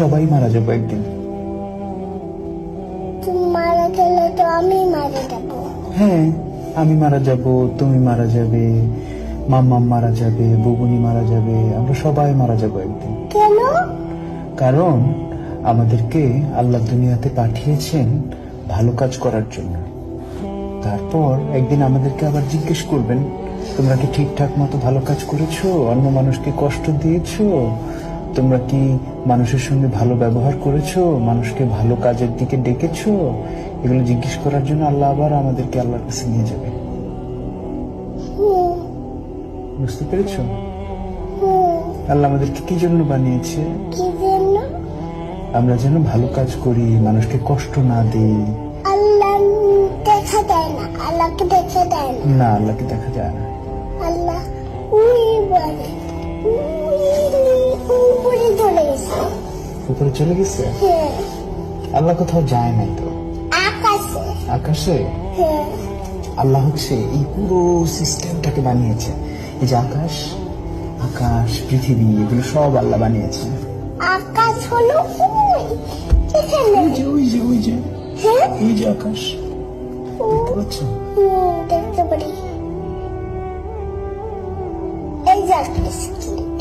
সবাই মারা যাবো একদিন। তুমি মারা গেলে তো আমি মারা যাবো। হ্যাঁ, আমি মারা যাব, তুমি মারা যাবে, মাম্মা মারা যাবে, বুবুনি মারা যাবে, আমরা সবাই মারা যাব একদিন। কেন? কারণ আমাদেরকে আল্লাহ দুনিয়াতে পাঠিয়েছেন ভালো কাজ করার জন্য। তারপর একদিন আমাদেরকে আবার জিজ্ঞেস করবেন, তোমরা কি ঠিকঠাক মতো ভালো কাজ করেছো? অন্য মানুষকে কষ্ট দিয়েছো? তোমরা কি মানুষের সঙ্গে ভালো ব্যবহার করেছো? মানুষকে ভালো কাজের দিকে ডেকেছো? এগুলো জিজ্ঞেস করার জন্য আল্লাহ আবার আমাদেরকে আল্লাহর কাছে নিয়ে যাবে। বুঝতে পেরেছো? আল্লাহ আমাদেরকে কি জন্য বানিয়েছে? কি জন্য? আমরা যেন ভালো কাজ করি, মানুষকে কষ্ট না দিই। আল্লাহ দেখা দেয় না, আল্লাহকে দেখা দেয় না। না, আল্লাহকে দেখা যায় না। আল্লাহ ওই বলে উপরে চলে গেছে। উপরে চলে গেছে? হ্যাঁ, আল্লাহ কোথাও যায় নাই তো। আকাশে। আকাশে? হ্যাঁ, আল্লাহ হচ্ছে এই পুরো সিস্টেমটাকে বানিয়েছে। এই যে আকাশ, আকাশ, পৃথিবী, এগুলো সব আল্লাহ বানিয়েছে। আকাশ হলো ওই এখানে। ওই যে ওই যে ওই যে হ্যাঁ, ওই যে আকাশ, দেখতে পাচ্ছ? দেখতে পারি। এই যে আকাশ কিন্তু।